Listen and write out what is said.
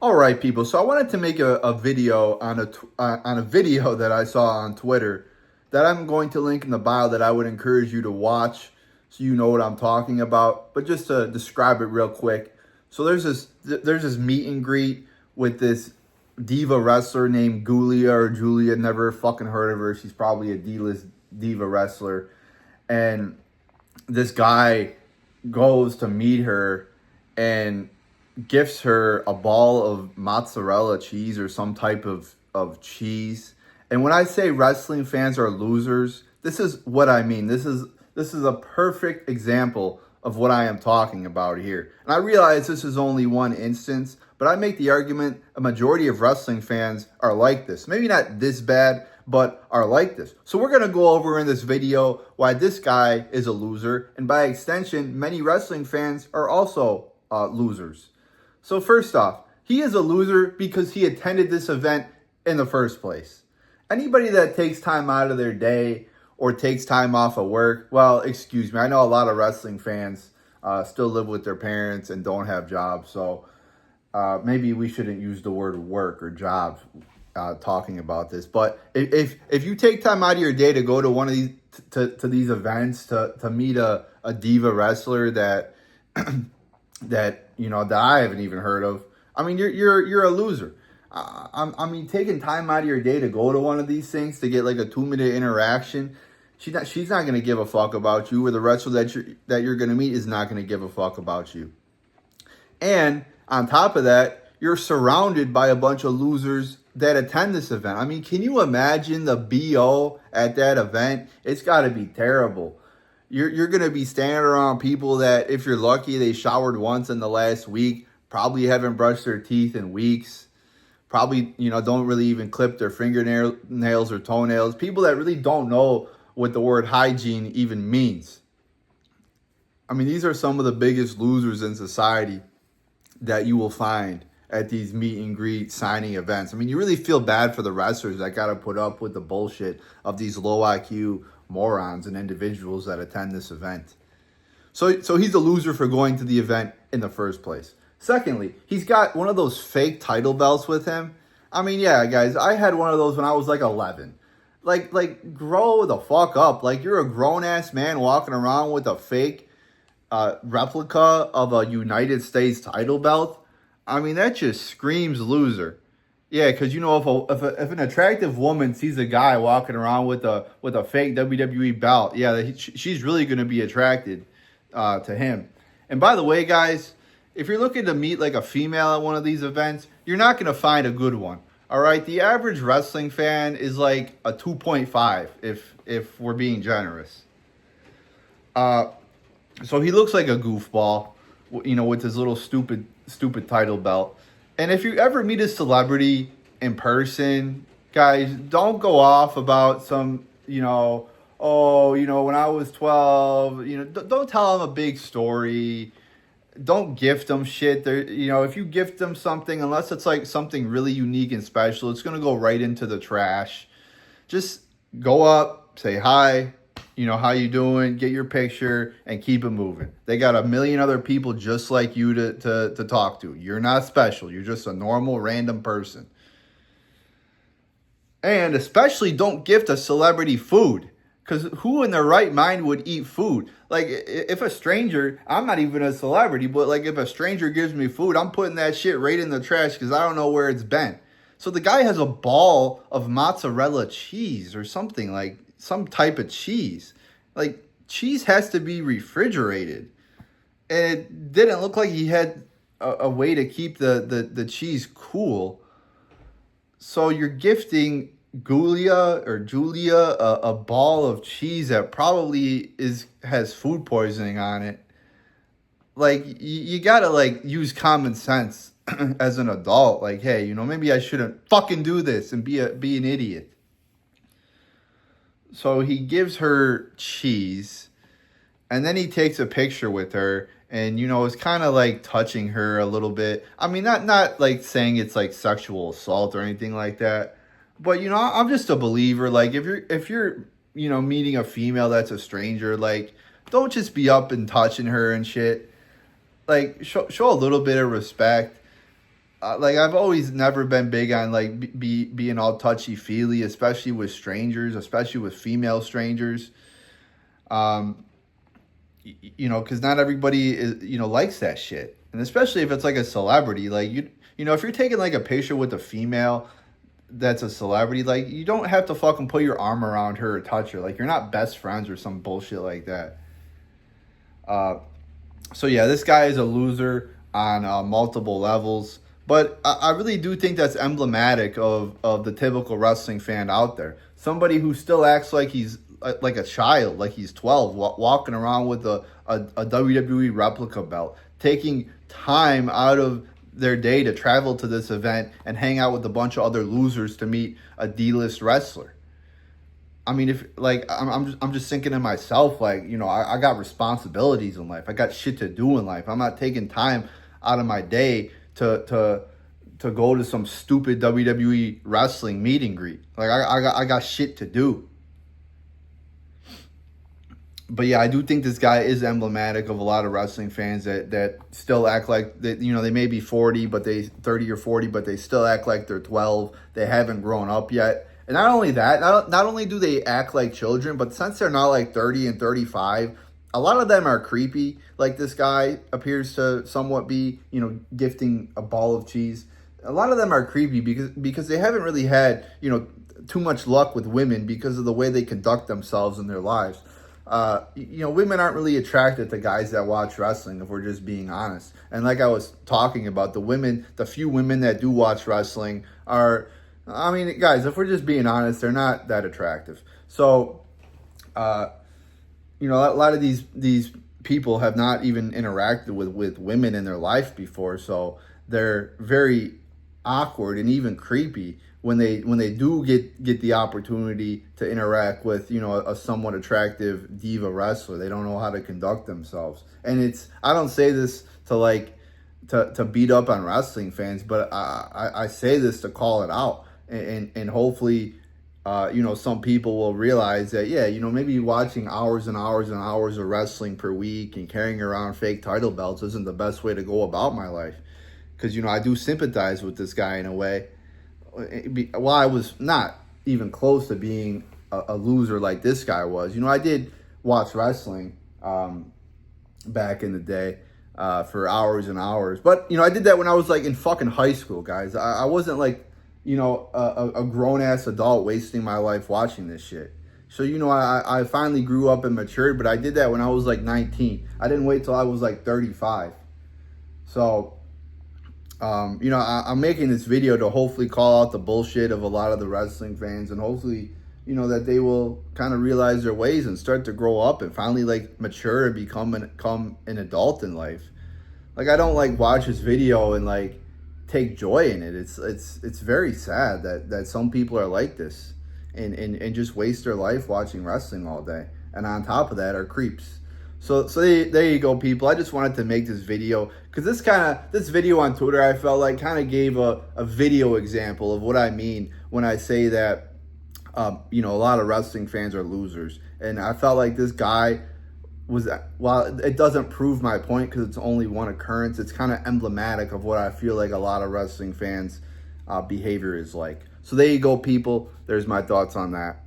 All right, people. So I wanted to make a video on a video that I saw on Twitter that I'm going to link in the bio that I would encourage you to watch so you know what I'm talking about. But just to describe it real quick, so there's this meet and greet with this diva wrestler named Gulia or Julia. Never fucking heard of her. She's probably a D-list diva wrestler, and this guy goes to meet her and gifts her a ball of mozzarella cheese or some type of cheese. And when I say wrestling fans are losers, this is what I mean. This is a perfect example of what I am talking about here. And I realize this is only one instance, but I make the argument a majority of wrestling fans are like this. Maybe not this bad, but are like this. So we're going to go over in this video why this guy is a loser. And by extension, many wrestling fans are also losers. So first off, he is a loser because he attended this event in the first place. Anybody that takes time out of their day or takes time off of work, well, excuse me, I know a lot of wrestling fans still live with their parents and don't have jobs. So maybe we shouldn't use the word work or job talking about this. But if you take time out of your day to go to one of these to these events to meet a diva wrestler that that I haven't even heard of, I mean, you're a loser. I mean, taking time out of your day to go to one of these things to get like a 2-minute interaction, she's not gonna give a fuck about you, or the wrestler that you're gonna meet is not gonna give a fuck about you. And on top of that, you're surrounded by a bunch of losers that attend this event. I mean, can you imagine the BO at that event? It's got to be terrible. You're going to be standing around people that, if you're lucky, they showered once in the last week, probably haven't brushed their teeth in weeks, probably, don't really even clip their fingernails or toenails. People that really don't know what the word hygiene even means. I mean, these are some of the biggest losers in society that you will find at these meet and greet signing events. I mean, you really feel bad for the wrestlers that got to put up with the bullshit of these low IQ morons and individuals that attend this event. So he's a loser for going to the event in the first place. Secondly, he's got one of those fake title belts with him. I mean, yeah, guys, I had one of those when I was like 11. Like grow the fuck up. Like, you're a grown-ass man walking around with a fake replica of a United States title belt. I mean, that just screams loser. Yeah, because if an attractive woman sees a guy walking around with a fake WWE belt, yeah, she's really going to be attracted to him. And by the way, guys, if you're looking to meet like a female at one of these events, you're not going to find a good one. All right, the average wrestling fan is like a 2.5 if we're being generous. So he looks like a goofball, with his little stupid title belt. And if you ever meet a celebrity in person, guys, don't go off about some, when I was 12, don't tell them a big story. Don't gift them shit. If you gift them something, unless it's like something really unique and special, it's going to go right into the trash. Just go up, say hi, how you doing, get your picture, and keep it moving. They got a million other people just like you to talk to. You're not special. You're just a normal, random person. And especially don't gift a celebrity food, because who in their right mind would eat food? Like, if a stranger, I'm not even a celebrity, but like if a stranger gives me food, I'm putting that shit right in the trash because I don't know where it's been. So the guy has a ball of mozzarella cheese or something, like some type of cheese. Like, cheese has to be refrigerated. And it didn't look like he had a way to keep the cheese cool. So you're gifting Julia a ball of cheese that probably has food poisoning on it. Like, you gotta like use common sense as an adult. Like, hey, maybe I shouldn't fucking do this and be an idiot. So he gives her cheese, and then he takes a picture with her, and it's kind of like touching her a little bit. I mean, not like saying it's like sexual assault or anything like that, but I'm just a believer. Like, if you're meeting a female that's a stranger, like, don't just be up and touching her and shit. Like, show a little bit of respect. like I've always never been big on like being all touchy feely, especially with strangers, especially with female strangers. Um, you know, because not everybody is, you know, likes that shit, and especially if it's like a celebrity, like you know, if you're taking like a picture with a female that's a celebrity, like you don't have to fucking put your arm around her or touch her, like you're not best friends or some bullshit like that. Uh, so yeah, this guy is a loser on multiple levels. But I really do think that's emblematic of the typical wrestling fan out there. Somebody who still acts like he's like a child, like he's 12, walking around with a WWE replica belt, taking time out of their day to travel to this event and hang out with a bunch of other losers to meet a D-list wrestler. I mean, if like I'm just thinking to myself, like, you know, I got responsibilities in life. I got shit to do in life. I'm not taking time out of my day to go to some stupid WWE wrestling meet and greet. Like I got shit to do. But yeah, I do think this guy is emblematic of a lot of wrestling fans that still act like that. You know, they may be 40, but they 30 or 40, but they still act like they're 12. They haven't grown up yet. And not only that, not only do they act like children, but since they're not like 30 and 35, a lot of them are creepy. Like this guy appears to somewhat be, you know, gifting a ball of cheese. A lot of them are creepy because they haven't really had, you know, too much luck with women because of the way they conduct themselves in their lives. You know, women aren't really attracted to guys that watch wrestling, if we're just being honest. And like I was talking about, the few women that do watch wrestling are, I mean, guys, if we're just being honest, they're not that attractive. So, you know, a lot of these people have not even interacted with women in their life before, so they're very awkward and even creepy when they do get the opportunity to interact with, you know, a somewhat attractive diva wrestler. They don't know how to conduct themselves. And I don't say this to like to beat up on wrestling fans, but I say this to call it out, and hopefully you know, some people will realize that, yeah, you know, maybe watching hours and hours and hours of wrestling per week and carrying around fake title belts isn't the best way to go about my life. Because, you know, I do sympathize with this guy in a way. While I was not even close to being a loser like this guy was, you know, I did watch wrestling back in the day for hours and hours. But, you know, I did that when I was like in fucking high school, guys. I wasn't like, you know, a grown-ass adult wasting my life watching this shit. So, you know, I finally grew up and matured, but I did that when I was like 19. I didn't wait till I was like 35. So, you know, I'm making this video to hopefully call out the bullshit of a lot of the wrestling fans, and hopefully, you know, that they will kind of realize their ways and start to grow up and finally like mature and become an adult in life. Like, I don't like watch this video and like take joy in it. It's very sad that some people are like this and just waste their life watching wrestling all day, and on top of that are creeps. So there you go, people. I just wanted to make this video because this video on Twitter, I felt like kind of gave a video example of what I mean when I say that you know, a lot of wrestling fans are losers. And I felt like this guy was, while it doesn't prove my point because it's only one occurrence, it's kind of emblematic of what I feel like a lot of wrestling fans behavior is like. So there you go, people. There's my thoughts on that.